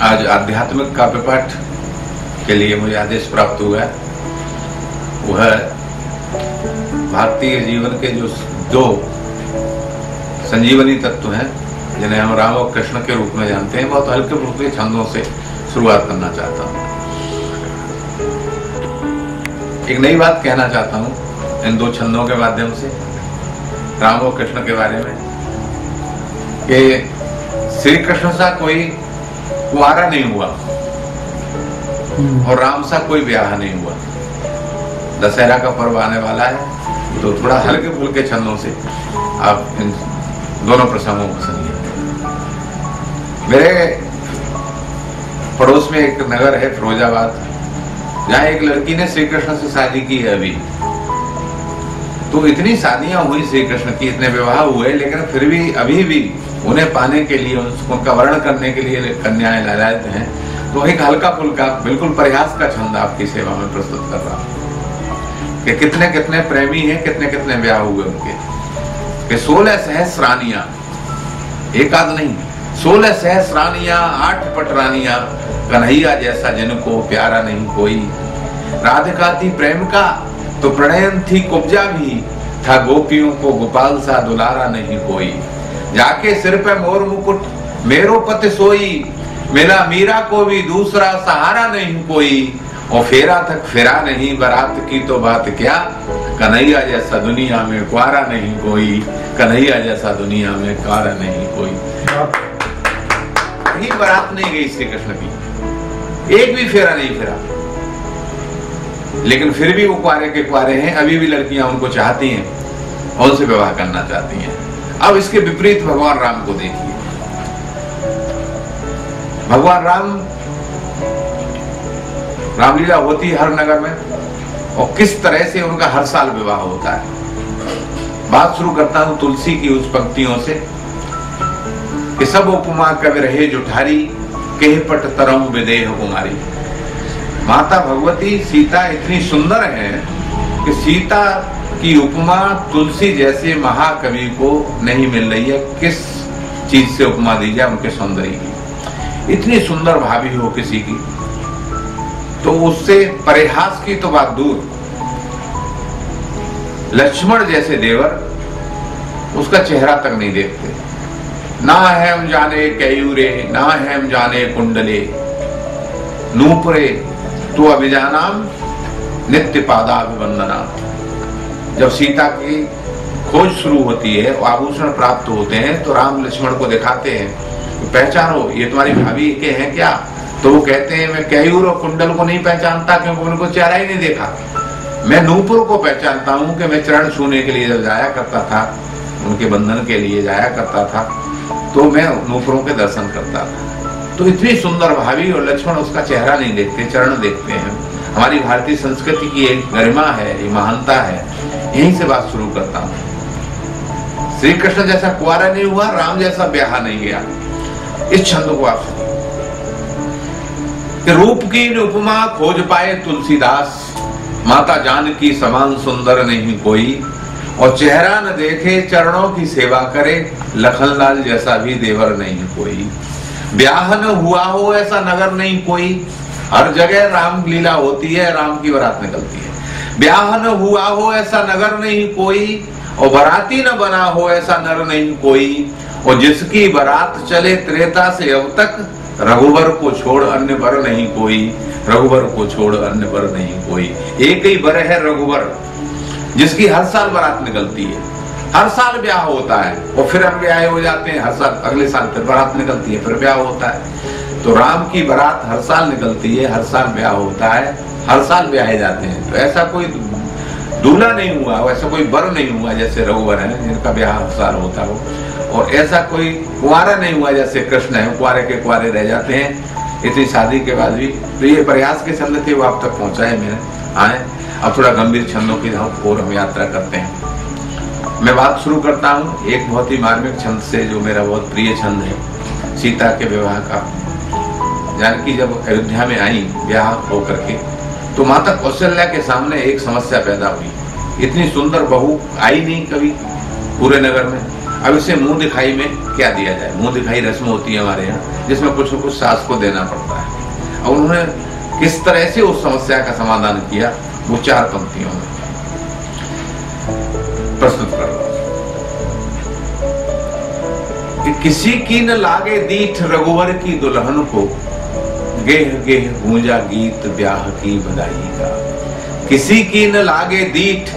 आज आध्यात्मिक काव्य पाठ के लिए मुझे आदेश प्राप्त हुआ है। वह भारतीय जीवन के जो दो संजीवनी तत्व हैं, जिन्हें हम राम और कृष्ण के रूप में जानते हैं, बहुत हल्के फुल्के छंदों से शुरुआत करना चाहता हूँ। एक नई बात कहना चाहता हूँ इन दो छंदों के माध्यम से राम और कृष्ण के बारे में, कि श्री कृष्ण सा कोई कुंवारा नहीं हुआ और राम सा कोई ब्याह नहीं हुआ। दशहरा का पर्व आने वाला है, तो थोड़ा हल्के फुल्के छंदों से आप इन दोनों प्रसंगों को सुनिए। मेरे पड़ोस में एक नगर है फिरोजाबाद, जहाँ एक लड़की ने श्री कृष्ण से शादी की है अभी। तो इतनी शादियां हुई श्री कृष्ण की, इतने विवाह हुए, लेकिन फिर भी अभी भी उन्हें पाने के लिए, उनका वर्ण करने के लिए कन्याएं लालायित हैं। तो एक हल्का फुल्का बिल्कुल प्रयास का छंद आपकी सेवा में प्रस्तुत कर रहा हूं कि कितने कितने प्रेमी हैं, कितने कितने ब्याह हुए उनके, कि 16 सहस्रानियां, एक आध नहीं, 16 सहस्रानियां, 8 पटरानियां, कन्हैया जैसा जिनको प्यारा नहीं कोई। राधिका थी प्रेम का तो प्रणयन थी कुब्जा भी, था गोपियों को गोपाल सा दुलारा नहीं कोई। जाके सिर पे मोर मुकुट मेरो पति सोई, मिला मीरा को भी दूसरा सहारा नहीं कोई। और फेरा तक फिरा नहीं बारात की तो बात क्या, कन्हैया जैसा दुनिया में कुंवारा नहीं कोई, कन्हैया जैसा दुनिया में कुंवारा नहीं कोई। कहीं बारात नहीं गई श्री कृष्ण की, एक भी फेरा नहीं फिरा, लेकिन फिर भी वो कुंवारे के कुंवारे हैं। अभी भी लड़कियां उनको चाहती हैं और उनसे विवाह करना चाहती हैं। अब इसके विपरीत भगवान राम को देखिए। भगवान रामलीला होती है हर नगर में, और किस तरह से उनका हर साल विवाह होता है। बात शुरू करता हूं तुलसी की उस पंक्तियों से कि सब उपमा कवि रहे जुठारी, केह पट तरम विदेह कुमारी। माता भगवती सीता इतनी सुंदर है कि सीता की उपमा तुलसी जैसे महाकवि को नहीं मिल रही है। किस चीज से उपमा दी जाए उनके सौंदर्य की? इतनी सुंदर भाभी हो किसी की, तो उससे परिहास की तो बात दूर, लक्ष्मण जैसे देवर उसका चेहरा तक नहीं देखते। ना हम जाने कैयूरे, ना हम जाने कुंडले, नूपुरे तो अभिजानाम नित्य पादाभिवंदना। जब सीता की खोज शुरू होती है, आभूषण प्राप्त होते हैं, तो राम लक्ष्मण को दिखाते हैं, तो पहचानो ये तुम्हारी भाभी के हैं क्या? तो वो कहते हैं मैं कैयूर और कुंडल को नहीं पहचानता, क्योंकि उनको चेहरा ही नहीं देखा। मैं नूपुर को पहचानता हूँ कि मैं चरण छूने के लिए जब जाया करता था, उनके बंधन के लिए जाया करता था, तो मैं नूपुरों के दर्शन करता था। तो इतनी सुंदर भाभी और लक्ष्मण उसका चेहरा नहीं देखते, चरण देखते हैं। हमारी भारतीय संस्कृति की एक गरिमा है, ये महानता है। यहीं से बात शुरू करता हूं। श्री कृष्ण जैसा कुंवारा नहीं हुआ, राम जैसा ब्याह नहीं गया। इस छंद को आप सुनिए कि रूप की उपमा खोज पाए तुलसीदास, माता जानकी समान सुंदर नहीं कोई। और चेहरा न देखे चरणों की सेवा करे, लखनलाल जैसा भी देवर नहीं कोई। ब्याह न हुआ हो ऐसा नगर नहीं कोई, हर जगह राम लीला होती है, राम की बारात निकलती है। ब्याह न हुआ हो ऐसा नगर नहीं कोई, और बाराती न बना हो ऐसा नर नहीं कोई। और जिसकी बारात चले त्रेता से अब तक, रघुवर को छोड़ अन्य वर नहीं कोई, रघुवर को छोड़ अन्य वर नहीं कोई। एक ही वर है रघुवर, जिसकी हर साल बारात निकलती है, हर साल ब्याह होता है, और फिर हम ब्याह हो जाते हैं। हर साल अगले साल फिर बारात निकलती है, फिर ब्याह होता है। तो राम की बारात हर साल निकलती है, हर साल ब्याह होता है, हर साल ब्याहे जाते हैं। तो ऐसा कोई दूल्हा नहीं हुआ, वैसा कोई वर नहीं हुआ जैसे रघुवर है, जिनका ब्याह हर साल होता हो। और ऐसा कोई कुंवारा नहीं हुआ जैसे कृष्ण है, कुंवारे के कुंवारे रह जाते हैं इतनी शादी के बाद भी। तो ये प्रयास के छंद थे, वो आप तक पहुंचाए मैंने। आए अब थोड़ा गंभीर छंदों की ओर हम यात्रा करते हैं। मैं बात शुरू करता हूँ एक बहुत ही मार्मिक छंद से, जो मेरा बहुत प्रिय छंद है, सीता के विवाह का। जानकी जब अयोध्या में आई ब्याह होकर के, तो माता कौशल्या के सामने एक समस्या पैदा हुई। इतनी सुंदर बहू आई नहीं कभी पूरे नगर में। अब इसे मुंह दिखाई में क्या दिया जाए। मुंह दिखाई रस्म होती है हमारे यहाँ, जिसमें कुछ न कुछ सास को देना पड़ता है। और उन्होंने किस तरह से उस समस्या का समाधान किया, वो 4 पंक्तियों में प्रस्तुत कर रहा हूं। कि किसी की न लागे दीठ रघुवर की दुल्हन को, गेह गेह गूंजा गीत ब्याह की बधाई का। किसी की न लागे दीठ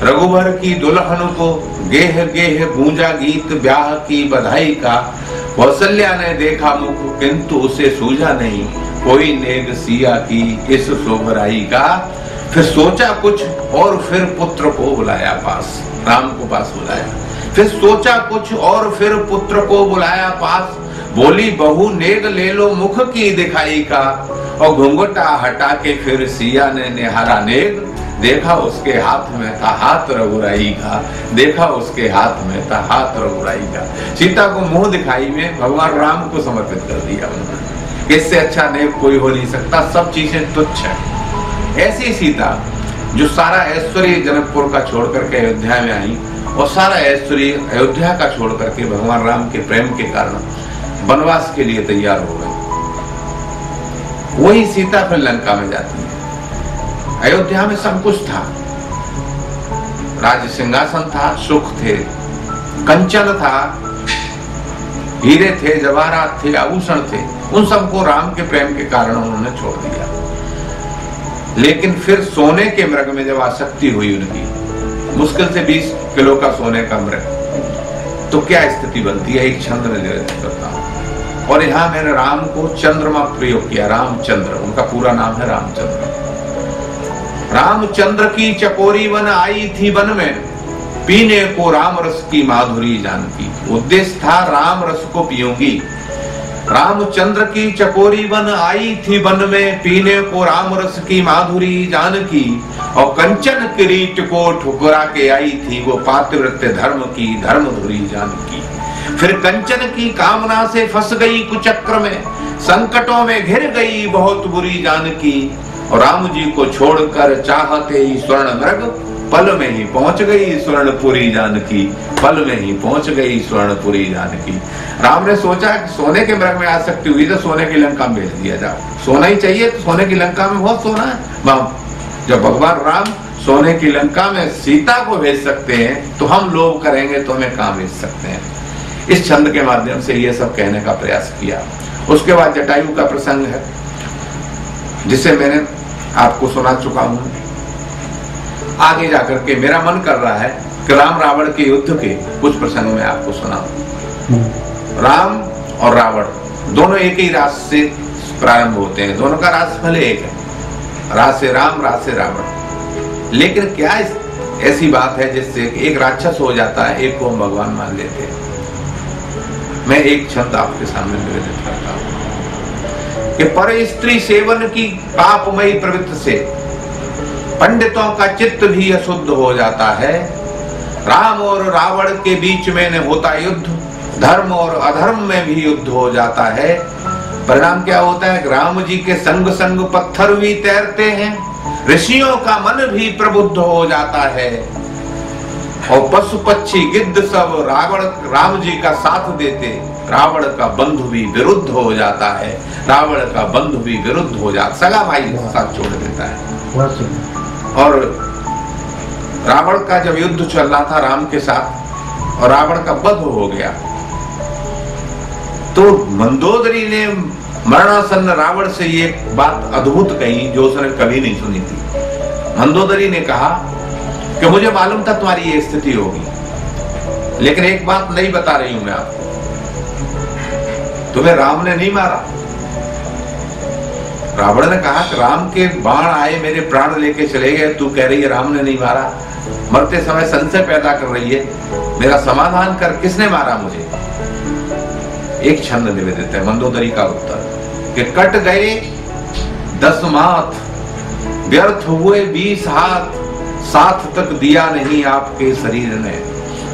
रघुवर की दुल्हन को, गेह गेह गूंजा गीत ब्याह की बधाई का। कौशल्या ने देखा मुख किंतु उसे सूझा नहीं, कोई नेग सिया की इस सोबराई का। फिर सोचा कुछ और फिर पुत्र को बुलाया पास, राम को पास बुलाया। फिर सोचा कुछ और फिर पुत्र को बुलाया पास। बोली बहू नेग ले लो मुख की दिखाई का। और घूंघटा हटा के फिर सिया ने निहारा नेग, देखा उसके हाथ में था हाथ रघुराई का। देखा उसके हाथ में था हाथ रघुराई का। सीता को मुंह दिखाई में भगवान राम को समर्पित कर दिया उन्होंने। इससे अच्छा नेग कोई हो नहीं सकता, सब चीजें तुच्छ है। ऐसी सीता जो सारा ऐश्वर्य जनकपुर का छोड़ करके अयोध्या में आई, और सारा ऐश्वर्य अयोध्या का छोड़ करके भगवान राम के प्रेम के कारण वनवास के लिए तैयार हो गए। वही सीता फिर लंका में जाती है। अयोध्या में सब कुछ था, राज सिंहासन था, सुख थे, कंचन था, हीरे थे, जवाहरात थे, आभूषण थे। उन सबको राम के प्रेम के कारण उन्होंने छोड़ दिया। लेकिन फिर सोने के मृग में जब आसक्ति हुई उनकी, मुश्किल से 20 किलो का सोने का मृग, तो क्या स्थिति बनती है, एक छंद में निर्देश करता हूं। और यहां मैंने राम को चंद्रमा प्रयोग किया, रामचंद्र, उनका पूरा नाम है रामचंद्र। रामचंद्र की चकोरी वन आई थी वन में, पीने को राम रस की माधुरी जानकी। उद्देश्य था राम रस को पीऊंगी। रामचंद्र की चकोरी वन आई थी वन में, पीने को राम रस की माधुरी जानकी। और कंचन किरीट को ठुकरा के आई थी वो पातिव्रत्य धर्म की धर्मधुरी जानकी। फिर कंचन की कामना से फंस गई कुचक्र में, संकटों में घिर गई बहुत बुरी जानकी। और राम जी को छोड़कर चाहते ही स्वर्ण मृग, पल में ही पहुंच गई स्वर्णपुरी जानकी। पल में ही पहुंच गई स्वर्णपुरी जानकी। राम ने सोचा कि सोने के मृग में आसक्ति हुई तो सोने की लंका में भेज दिया जाओ। सोना ही चाहिए तो सोने की लंका में बहुत सोना है। जब भगवान राम सोने की लंका में सीता को भेज सकते हैं, तो हम लोग करेंगे तो हमें कहां भेज सकते हैं। इस छंद के माध्यम से ये सब कहने का प्रयास किया। उसके बाद जटायु का प्रसंग है, जिसे मैंने आपको सुना चुका हूं। आगे जाकर के मेरा मन कर रहा है कि राम रावण के युद्ध के कुछ प्रसंग में आपको सुनाऊं। राम और रावण दोनों एक ही रास से प्रारंभ होते हैं, दोनों का रास भले एक है, रास से राम, रास से रावण। लेकिन क्या ऐसी बात है जिससे एक राक्षस हो जाता है, एक को हम भगवान मान लेते हैं। मैं एक छंद आपके सामने निवेदित करता हूं कि पर स्त्री सेवन की पापमयी प्रवृत्ति से पंडितों का चित्त भी अशुद्ध हो जाता है। राम और रावण के बीच में न होता युद्ध, धर्म और अधर्म में भी युद्ध हो जाता है। परिणाम क्या होता है? राम जी के संग संग पत्थर भी तैरते हैं, ऋषियों का मन भी प्रबुद्ध हो जाता है, और पशु पक्षी गिद्ध सब राम जी का साथ देते। रावण का बंधु भी विरुद्ध हो जाता है, रावण का बंधु भी विरुद्ध हो जाता, सगा भाई साथ छोड़ देता है। और रावण का जब युद्ध चल रहा था राम के साथ और रावण का वध हो गया, तो मंदोदरी ने मरणासन्न रावण से ये बात अद्भुत कही जो उसने कभी नहीं सुनी थी। मंदोदरी ने कहा कि मुझे मालूम था तुम्हारी ये स्थिति होगी, लेकिन एक बात नहीं बता रही हूं मैं आपको, तुम्हें राम ने नहीं मारा। रावण ने कहा कि राम के बाण आए, मेरे प्राण लेके चले गए, तू कह रही है राम ने नहीं मारा। मरते समय संशय पैदा कर रही है, मेरा समाधान कर, किसने मारा मुझे? एक छंद निवेदित है मंदोदरी का उत्तर कि कट गए 10 माथ, व्यर्थ हुए 20 हाथ, साथ तक दिया नहीं आपके शरीर ने।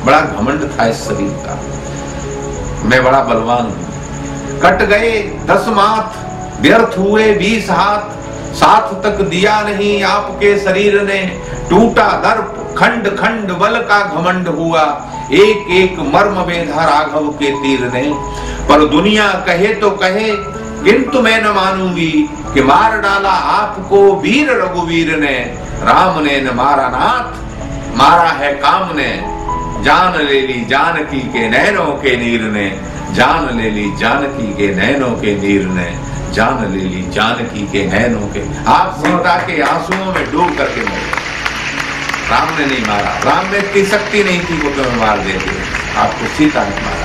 बड़ा घमंड था इस शरीर का, मैं बड़ा बलवान हूं। कट गए 10 माथ, व्यर्थ हुए 20 हाथ, साथ तक दिया नहीं आपके शरीर ने, टूटा दर्प खंड खंड बल का घमंड हुआ, एक एक मर्म बेधा राघव के तीर ने। पर दुनिया कहे तो कहे किंतु मैं न मानूंगी कि मार डाला आपको वीर रघुवीर ने। राम ने न मारा नाथ, मारा है काम ने, जान ले ली जानकी के नैनों के नीर ने, जान ले ली जानकी के नैनों के नीर ने, जान ले ली जानकी के नैनों के। आप सीता के आंसुओं में डूब करके मरे, राम ने नहीं मारा। राम में इतनी शक्ति नहीं थी वो तुम्हें मार देते, आपको सीता ने मारा।